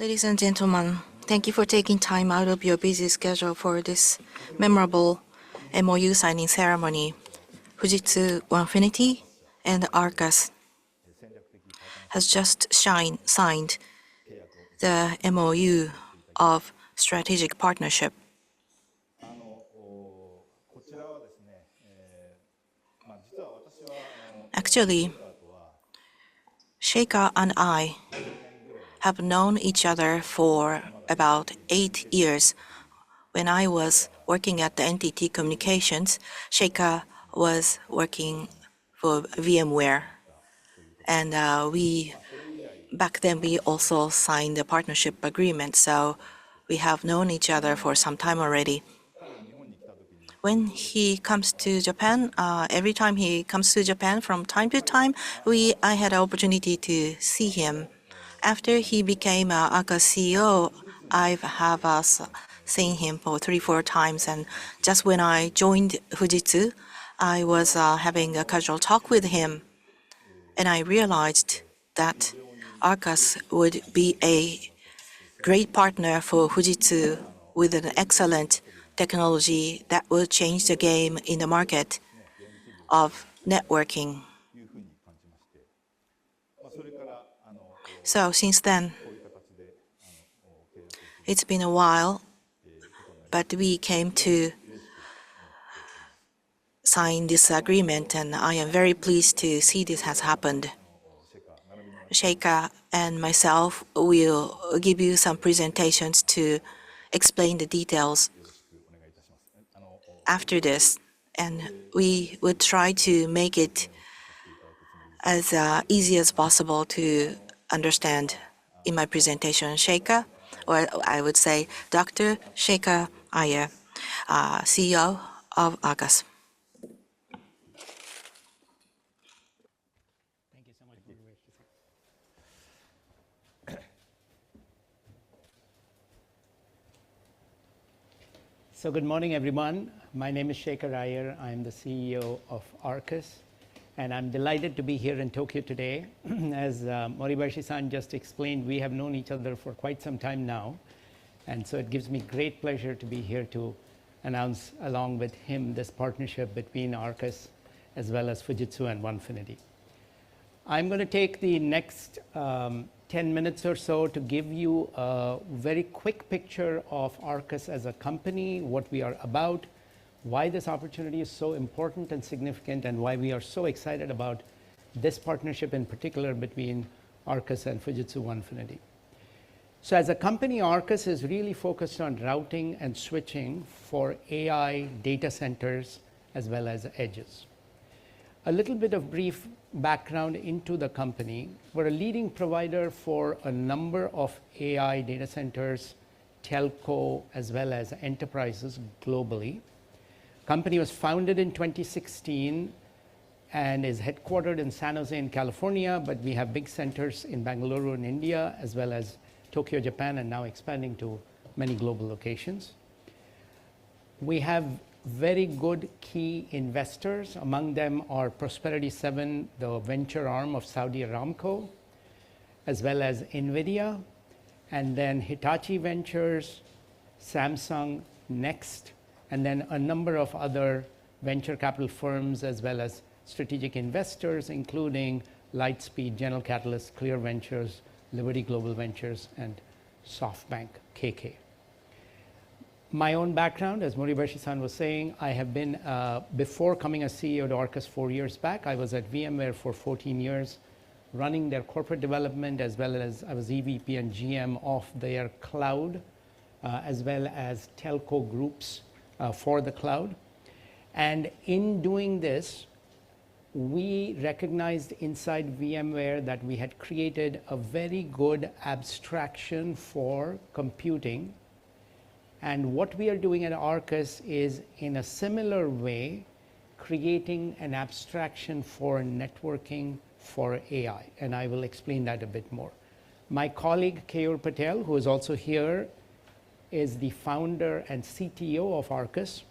Ladies and gentlemen, thank you for taking time out of your busy schedule for this memorable MOU signing ceremony. Fujitsu 1Finity and Arcus has just signed the MOU of strategic partnership. Actually, Sheikha and I have known each other for about 8 years. When I was working at the NTT Communications, Sheikha was working for VMware. And back then we also signed a partnership agreement, so we have known each other for some time already. When he comes to Japan, every time he comes to Japan from time to time, I had an opportunity to see him. After he became Arcus CEO, I have seen him for 3-4 times, and just when I joined Fujitsu, I was having a casual talk with him, and I realized that Arcus would be a great partner for Fujitsu with an excellent technology that will change the game in the market of networking. So since then, it's been a while, but we came to sign this agreement, and I am very pleased to see this has happened. Sheikha and myself will give you some presentations to explain the details after this, and we would try to make it as easy as possible to understand in my presentation. Sheikha, or I would say Dr. Sheikha Iyer, CEO of Arcus. Thank you so much. So good morning, everyone. My name is Sheikha Iyer. I'm the CEO of Arcus, and I'm delighted to be here in Tokyo today. As Moribashi-san just explained, we have known each other for quite some time now, and so it gives me great pleasure to be here to announce along with him this partnership between Arcus as well as Fujitsu and 1Finity. I'm going to take the next 10 minutes or so to give you a very quick picture of Arcus as a company, what we are about, why this opportunity is so important and significant, and why we are so excited about this partnership in particular between Arcus and Fujitsu 1Finity. So as a company, Arcus is really focused on routing and switching for AI data centers as well as edges. A little bit of brief background into the company. We're a leading provider for a number of AI data centers, telco, as well as enterprises globally. Company was founded in 2016 and is headquartered in San Jose in California, but we have big centers in Bangalore in India, as well as Tokyo, Japan, and now expanding to many global locations. We have very good key investors. Among them are Prosperity 7, the venture arm of Saudi Aramco, as well as NVIDIA, and then Hitachi Ventures, Samsung, Next, and then a number of other venture capital firms, as well as strategic investors, including Lightspeed, General Catalyst, Clear Ventures, Liberty Global Ventures, and SoftBank KK. My own background, as Moribashi-san was saying, I have been, before coming as CEO to Arcus 4 years back, I was at VMware for 14 years, running their corporate development, as well as I was EVP and GM of their cloud, as well as telco groups for the cloud. And in doing this, we recognized inside VMware that we had created a very good abstraction for computing. And what we are doing at Arcus is, in a similar way, creating an abstraction for networking for AI. And I will explain that a bit more. My colleague, Keyur Patel, who is also here, is the founder and CTO of Arcus.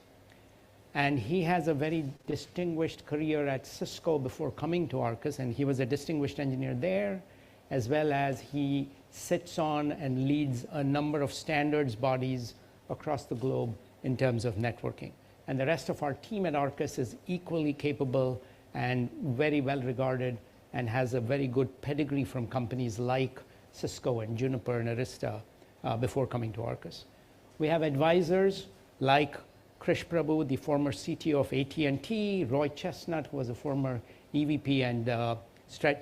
And he has a very distinguished career at Cisco before coming to Arcus. And he was a distinguished engineer there, as well as he sits on and leads a number of standards bodies across the globe in terms of networking. And the rest of our team at Arcus is equally capable and very well regarded and has a very good pedigree from companies like Cisco and Juniper and Arista before coming to Arcus. We have advisors like Krish Prabhu, the former CTO of AT&T, Roy Chestnut, who was a former EVP and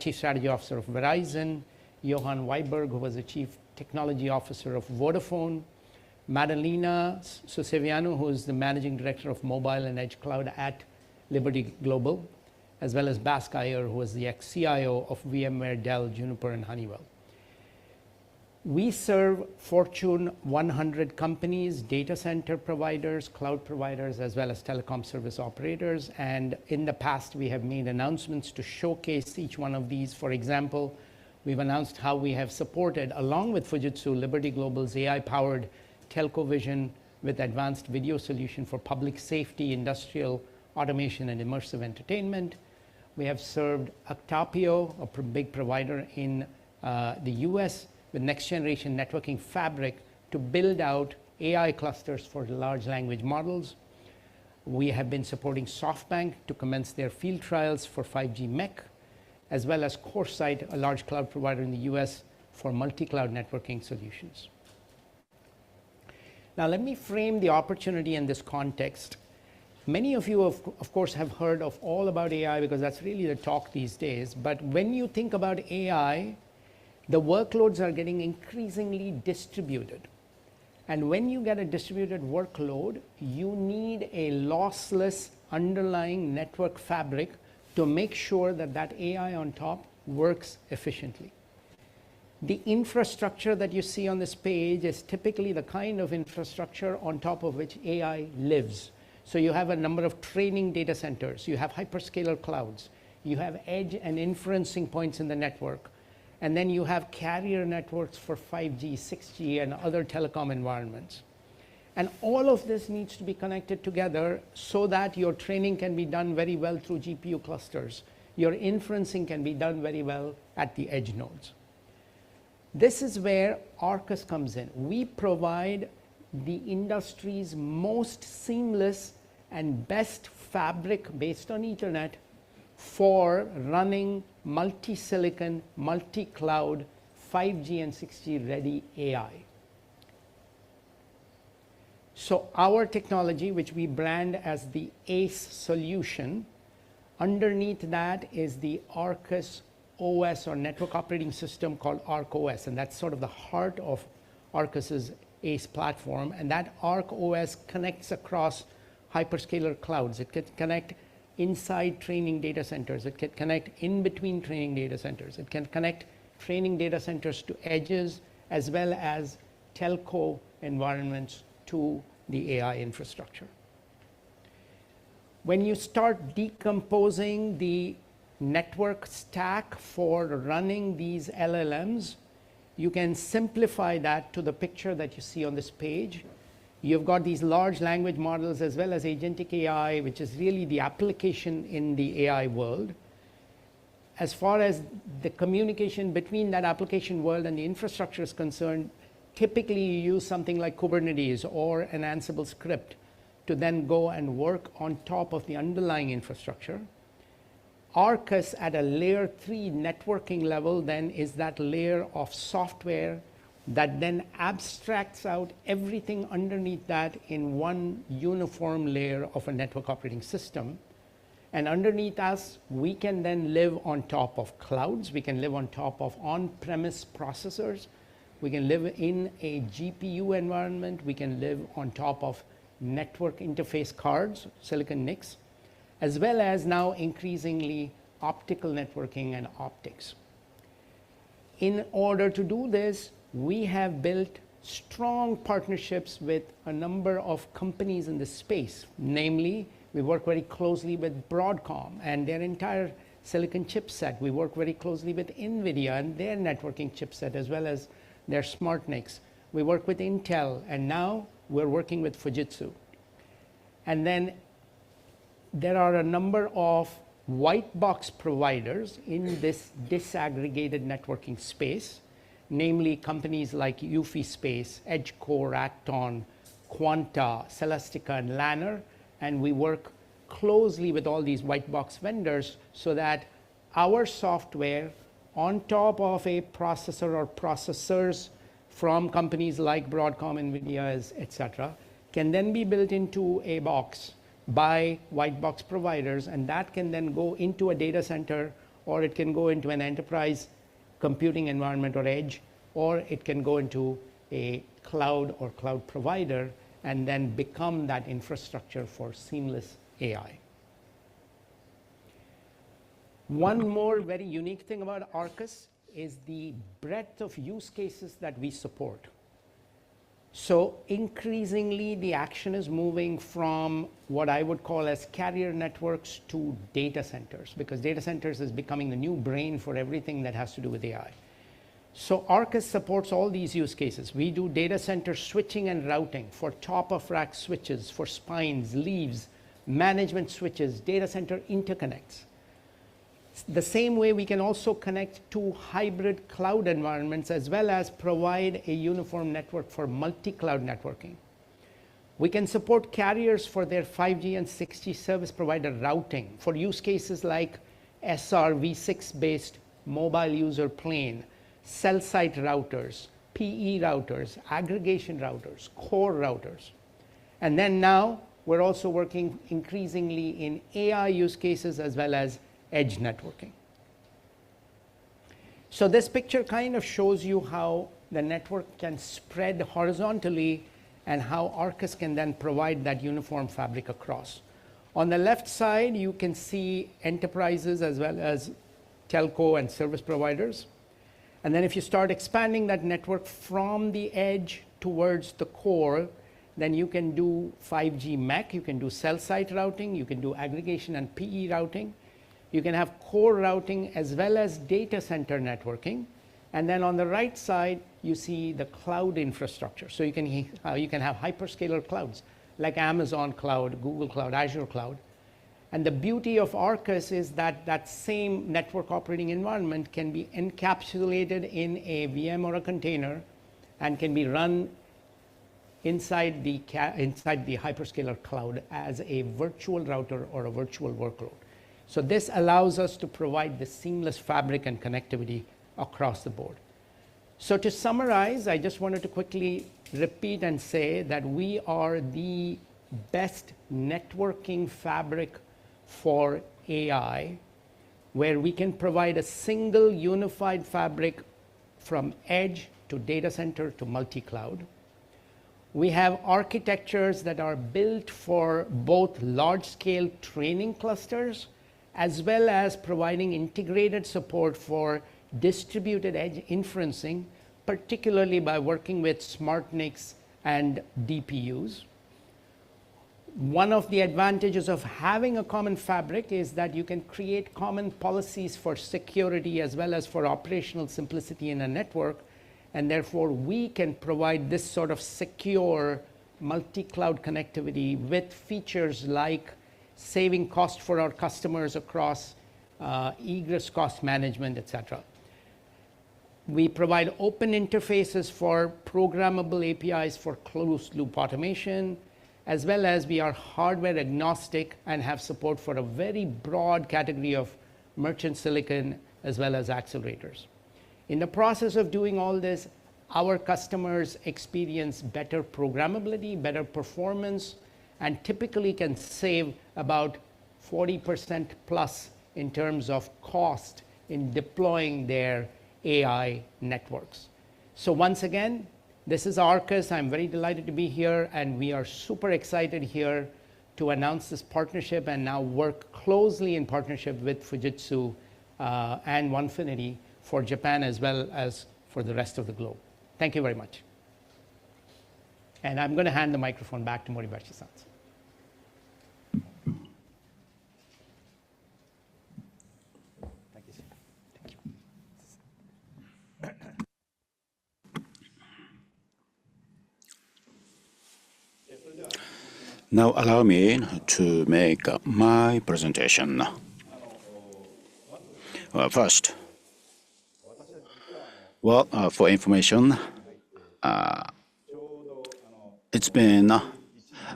Chief Strategy Officer of Verizon, Johan Weiberg, who was the Chief Technology Officer of Vodafone, Madalena Suseviano, who is the Managing Director of Mobile and Edge Cloud at Liberty Global, as well as Bas Geyer, who was the ex-CIO of VMware, Dell, Juniper, and Honeywell. We serve Fortune 100 companies, data center providers, cloud providers, as well as telecom service operators. And in the past, we have made announcements to showcase each one of these. For example, we've announced how we have supported, along with Fujitsu, Liberty Global's AI-powered telco vision with advanced video solution for public safety, industrial automation, and immersive entertainment. We have served Octapio, a big provider in the US, with next-generation networking fabric to build out AI clusters for large language models. We have been supporting SoftBank to commence their field trials for 5G MEC, as well as CoreSite, a large cloud provider in the US, for multi-cloud networking solutions. Now, let me frame the opportunity in this context. Many of you, of course, have heard of all about AI because that's really the talk these days. But when you think about AI, the workloads are getting increasingly distributed. And when you get a distributed workload, you need a lossless underlying network fabric to make sure that that AI on top works efficiently. The infrastructure that you see on this page is typically the kind of infrastructure on top of which AI lives. So you have a number of training data centers, you have hyperscaler clouds, you have edge and inferencing points in the network, and then you have carrier networks for 5G, 6G, and other telecom environments. And all of this needs to be connected together so that your training can be done very well through GPU clusters. Your inferencing can be done very well at the edge nodes. This is where Arcus comes in. We provide the industry's most seamless and best fabric based on Ethernet for running multi-silicon, multi-cloud, 5G and 6G ready AI. So our technology, which we brand as the ACE solution, underneath that is the Arcus OS, or network operating system, called ArcOS, and that's sort of the heart of Arcus's ACE platform. And that ArcOS connects across hyperscaler clouds. It can connect inside training data centers. It can connect in between training data centers. It can connect training data centers to edges, as well as telco environments to the AI infrastructure. When you start decomposing the network stack for running these LLMs, you can simplify that to the picture that you see on this page. You've got these large language models as well as agentic AI, which is really the application in the AI world. As far as the communication between that application world and the infrastructure is concerned, typically you use something like Kubernetes or an Ansible script to then go and work on top of the underlying infrastructure. Arcus at a layer 3 networking level then is that layer of software that then abstracts out everything underneath that in one uniform layer of a network operating system. And underneath us, we can then live on top of clouds, we can live on top of on-premise processors, we can live in a GPU environment, we can live on top of network interface cards, silicon NICs, as well as now increasingly optical networking and optics. In order to do this, we have built strong partnerships with a number of companies in this space. Namely, we work very closely with Broadcom and their entire silicon chipset. We work very closely with NVIDIA and their networking chipset, as well as their smart NICs. We work with Intel, and now we're working with Fujitsu. And then there are a number of white box providers in this disaggregated networking space. namely companies like Eufy Space, EdgeCore, Acton, Quanta, Celestica, and Lanner, and we work closely with all these white box vendors so that our software on top of a processor or processors from companies like Broadcom, NVIDIA, etc., can then be built into a box by white box providers, and that can then go into a data center, or it can go into an enterprise computing environment or edge, or it can go into a cloud or cloud provider and then become that infrastructure for seamless AI. One more very unique thing about Arcus is the breadth of use cases that we support. So increasingly, the action is moving from what I would call as carrier networks to data centers, because data centers is becoming the new brain for everything that has to do with AI. So Arcus supports all these use cases. We do data center switching and routing for top-of-rack switches, for spines, leaves, management switches, data center interconnects. The same way we can also connect to hybrid cloud environments as well as provide a uniform network for multi-cloud networking. We can support carriers for their 5G and 6G service provider routing for use cases like SR-v6 based mobile user plane, cell site routers, PE routers, aggregation routers, core routers. And then now we're also working increasingly in AI use cases as well as edge networking. So this picture kind of shows you how the network can spread horizontally and how Arcus can then provide that uniform fabric across. On the left side, you can see enterprises as well as telco and service providers. And then if you start expanding that network from the edge towards the core, then you can do 5G MEC, you can do cell site routing, you can do aggregation and PE routing. You can have core routing as well as data center networking. And then on the right side, you see the cloud infrastructure. So you can have hyperscaler clouds like Amazon Cloud, Google Cloud, Azure Cloud. And the beauty of Arcus is that that same network operating environment can be encapsulated in a VM or a container and can be run inside the hyperscaler cloud as a virtual router or a virtual workload. So this allows us to provide the seamless fabric and connectivity across the board. So to summarize, I just wanted to quickly repeat and say that we are the best networking fabric for AI, where we can provide a single unified fabric from edge to data center to multi-cloud. We have architectures that are built for both large-scale training clusters as well as providing integrated support for distributed edge inferencing, particularly by working with SmartNICs and DPUs. One of the advantages of having a common fabric is that you can create common policies for security as well as for operational simplicity in a network, and therefore we can provide this sort of secure multi-cloud connectivity with features like saving cost for our customers across egress cost management, etc. We provide open interfaces for programmable APIs for closed loop automation, as well as we are hardware agnostic and have support for a very broad category of merchant silicon as well as accelerators. In the process of doing all this, our customers experience better programmability, better performance, and typically can save about 40% plus in terms of cost in deploying their AI networks. So once again, this is Arcus. I'm very delighted to be here, and we are super excited here to announce this partnership and now work closely in partnership with Fujitsu and 1Finity for Japan as well as for the rest of the globe. Thank you very much. And I'm going to hand the microphone back to Moribashi-san. Now allow me to make my presentation. First, Well, for information, it's been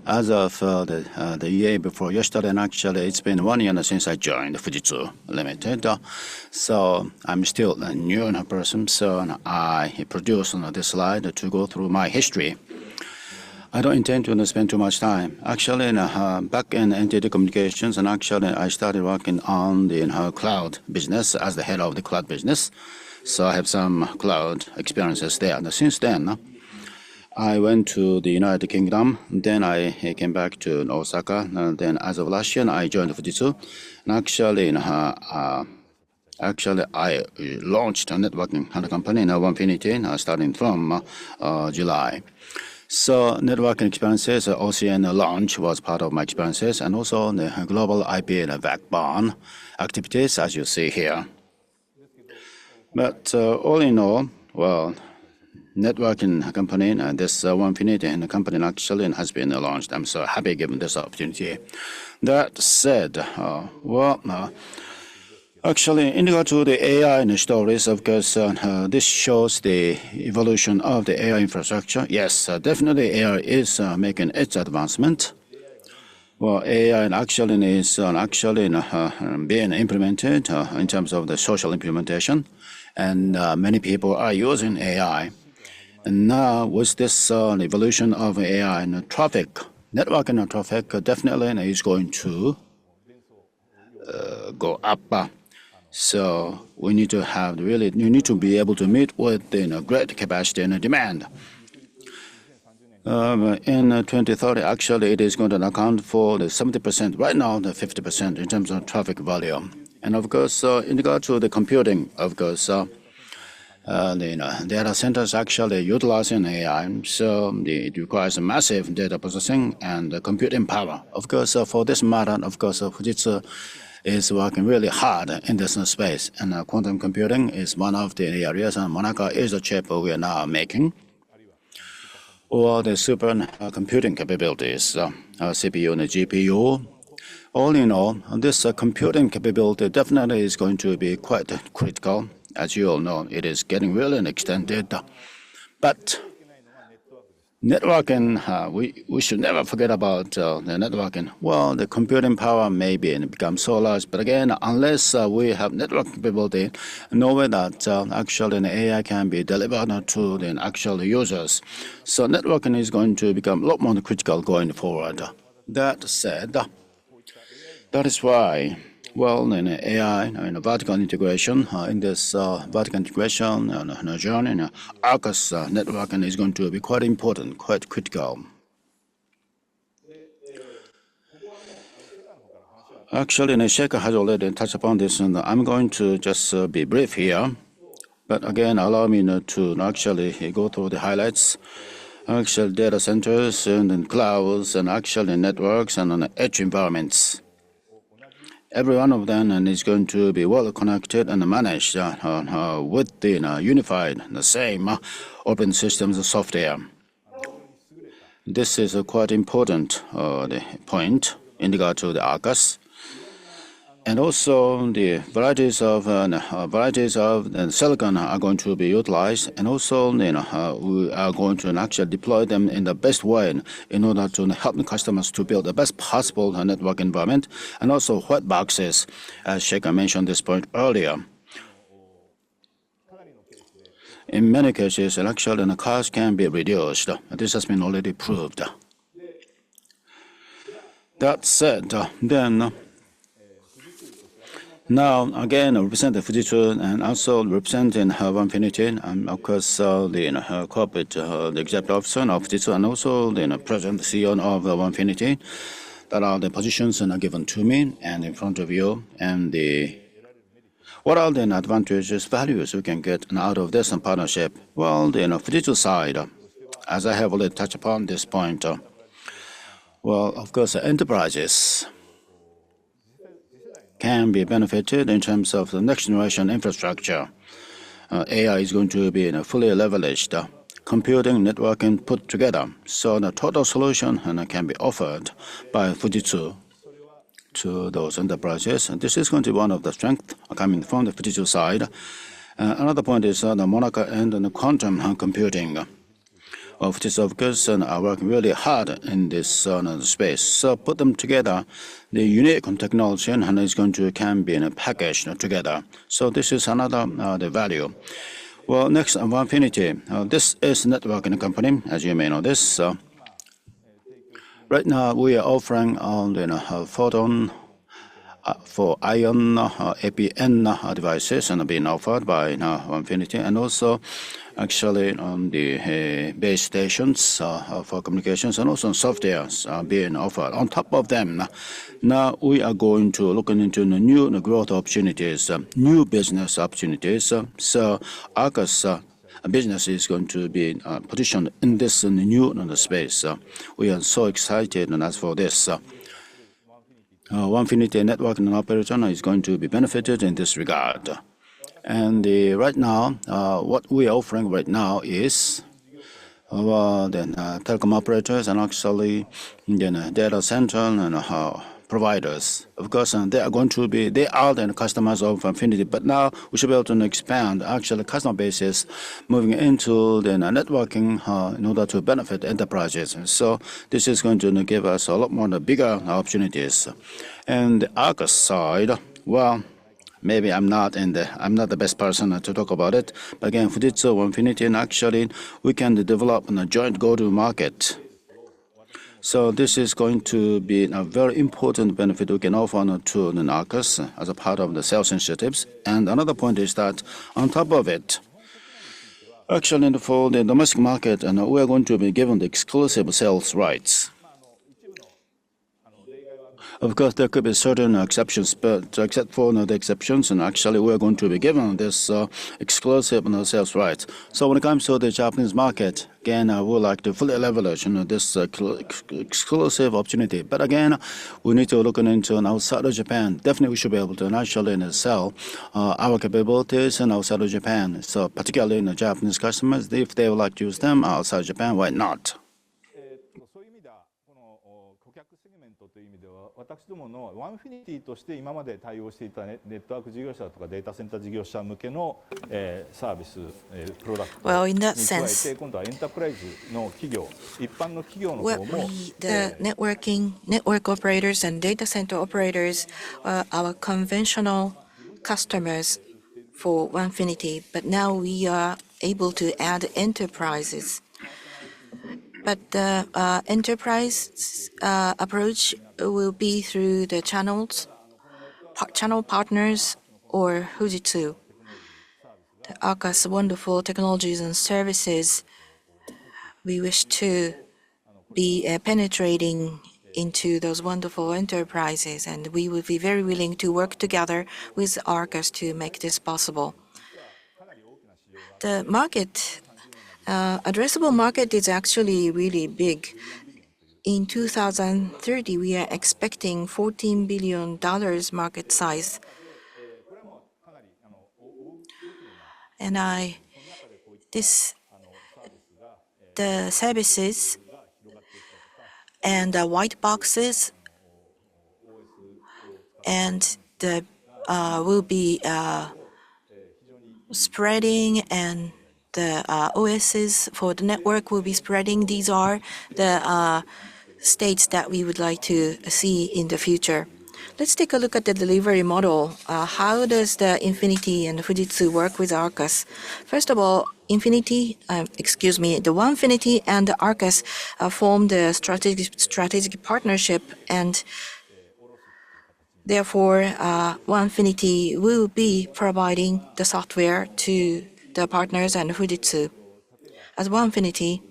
as of the year before yesterday, and actually it's been 1 year since I joined Fujitsu Limited. So I'm still a new person, so I produced this slide to go through my history. I don't intend to spend too much time. Actually, back in NTT Communications, and actually I started working on the cloud business as the head of the cloud business. So I have some cloud experiences there. And since then, I went to the United Kingdom. Then I came back to Osaka. And then as of last year, I joined Fujitsu. And actually, I launched a networking company, 1Finity, starting from July. So networking experiences, OCN launch was part of my experiences, and also the global IP backbone activities, as you see here. But all in all, well, networking company, and this 1Finity and the company actually has been launched. I'm so happy given this opportunity. That said, actually, in regard to the AI and the stories, of course, this shows the evolution of the AI infrastructure. Yes, definitely AI is making its advancement. Well, AI actually is being implemented in terms of the social implementation, and many people are using AI. And now, with this evolution of AI and traffic, networking and traffic definitely is going to go up. So we need to have you need to be able to meet with great capacity and demand. In 2030, actually, it is going to account for the 70%. Right now, the 50% in terms of traffic volume. And of course, in regard to the computing, of course, the data centers actually utilizing AI, so it requires a massive data processing and computing power. Of course, for this matter, of course, Fujitsu is working really hard in this space, and quantum computing is one of the areas, and Monaco is a chip we are now making, or the super computing capabilities, CPU and GPU. All in all, this computing capability definitely is going to be quite critical. As you all know, it is getting really extended. But networking, we should never forget about the networking. Well, the computing power may become so large, but again, unless we have network capability, no way that actually an AI can be delivered to the actual users. So networking is going to become a lot more critical going forward. That said, that is why, well, in AI and vertical integration, in this vertical integration journey, Arcus networking is going to be quite important, quite critical. Actually, Sheikha has already touched upon this, and I'm going to just be brief here. But again, allow me to actually go through the highlights. Actual data centers and then clouds and actually networks and edge environments. Every one of them is going to be well connected and managed with the unified, the same open systems software. This is a quite important point in regard to the Arcus. And also the varieties of silicon are going to be utilized, and also we are going to actually deploy them in the best way in order to help the customers to build the best possible network environment, and also white boxes, as Sheikha mentioned this point earlier. In many cases, actually, the cost can be reduced. This has been already proved. That said, then. Now, again, representing Fujitsu and also representing 1Finity, and of course, the corporate the executive officer of Fujitsu, and also the president, CEO of 1Finity. That are the positions given to me and in front of you. And what are the advantages, values we can get out of this partnership? Well, the Fujitsu side, as I have already touched upon this point, well, of course, enterprises can be benefited in terms of the next generation infrastructure. AI is going to be fully leveraged, computing, networking put together. So the total solution can be offered by Fujitsu to those enterprises. And this is going to be one of the strengths coming from the Fujitsu side. Another point is the Monaco and the quantum computing, which is of course are working really hard in this space. So put them together, the unique technology and is going to can be packaged together. So this is another the value. Well, next, 1Finity. This is a networking company, as you may know this. Right now, we are offering the photon for ion APN devices and being offered by 1Finity, and also actually on the base stations for communications, and also softwares being offered. On top of them, now we are going to look into the new growth opportunities, new business opportunities. So Arcus business is going to be positioned in this new space. We are so excited and as for this. 1Finity network and operator is going to be benefited in this regard. And right now, what we are offering right now is telecom operators and actually data center and providers. Of course, they are the customers of 1Finity, but now we should be able to expand actually customer bases moving into the networking in order to benefit enterprises. So this is going to give us a lot more bigger opportunities. And the Arcus side, well, maybe I'm not the best person to talk about it. But again, Fujitsu, 1Finity, and actually we can develop a joint go-to-market. So this is going to be a very important benefit we can offer to the Arcus as a part of the sales initiatives. And another point is that on top of it, actually for the domestic market, and we are going to be given the exclusive sales rights. Of course, there could be certain exceptions, but except for the exceptions, and actually we are going to be given this exclusive sales rights. So when it comes to the Japanese market, again, I would like to fully leverage this exclusive opportunity. But again, we need to look into outside of Japan. Definitely, we should be able to naturally sell our capabilities and outside of Japan. So particularly in the Japanese customers, if they would like to use them outside Japan, why not? 私どものワンフィニティとして今まで対応していたネットワーク事業者とかデータセンター事業者向けのサービス、プロダクトに加えて今度はエンタープライズの企業、一般の企業の方も the network operators and data center operators are our conventional customers for 1Finity, but now we are able to add enterprises. But the enterprise approach will be through the channel partners or Fujitsu. The Arcus wonderful technologies and services, we wish to be penetrating into those wonderful enterprises, and we will be very willing to work together with Arcus to make this possible. The market addressable market is actually really big. In 2030, we are expecting $14 billion market size. And the services and the white boxes and the will be spreading, and the OSs for the network will be spreading. These are the states that we would like to see in the future. Let's take a look at the delivery model. How does the 1Finity and Fujitsu work with Arcus? First of all, the 1Finity and the Arcus formed a strategic partnership, and therefore 1Finity will be providing the software to the partners and Fujitsu. As 1Finity,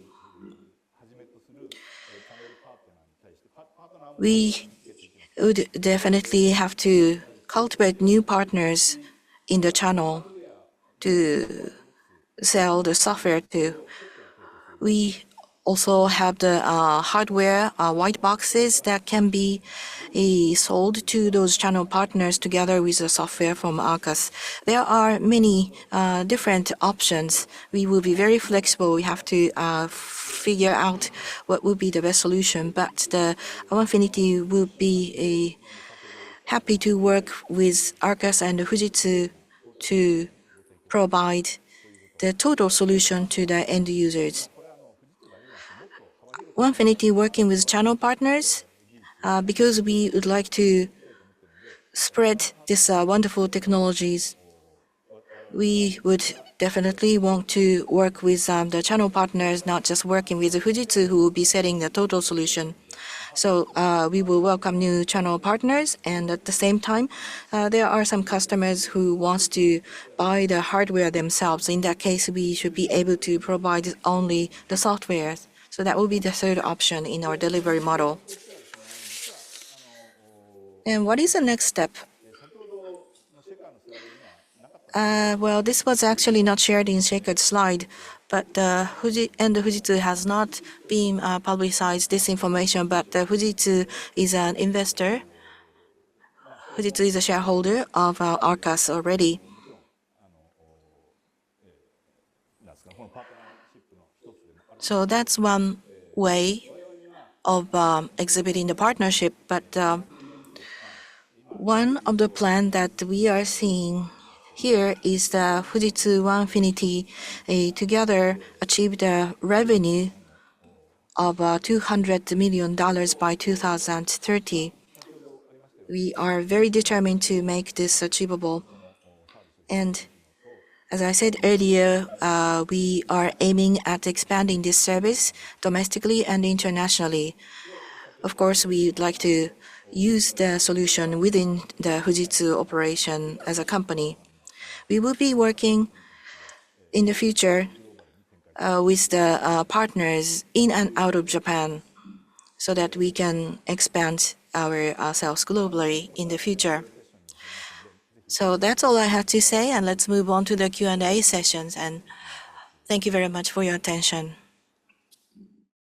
we would definitely have to cultivate new partners in the channel to sell the software to. We also have the hardware white boxes that can be sold to those channel partners together with the software from Arcus. There are many different options. We will be very flexible. We have to figure out what would be the best solution. But the 1Finity will be happy to work with Arcus and Fujitsu to provide the total solution to the end users. 1Finity working with channel partners because we would like to spread this wonderful technologies. We would definitely want to work with the channel partners, not just working with Fujitsu, who will be setting the total solution. So we will welcome new channel partners, and at the same time, there are some customers who wants to buy the hardware themselves. In that case, we should be able to provide only the software. So that will be the third option in our delivery model. And what is the next step? Well, this was actually not shared in Shaker's slide, but Fujitsu has not been publicized this information, but Fujitsu is an investor. Fujitsu is a shareholder of Arcus already. So that's one way of exhibiting the partnership, but one of the plans that we are seeing here is the Fujitsu 1Finity together achieved a revenue of $200 million by 2030. We are very determined to make this achievable. And as I said earlier, we are aiming at expanding this service domestically and internationally. Of course, we would like to use the solution within the Fujitsu operation as a company. We will be working in the future with the partners in and out of Japan so that we can expand our sales globally in the future. So that's all I have to say, and let's move on to the Q&A sessions. And thank you very much for your attention.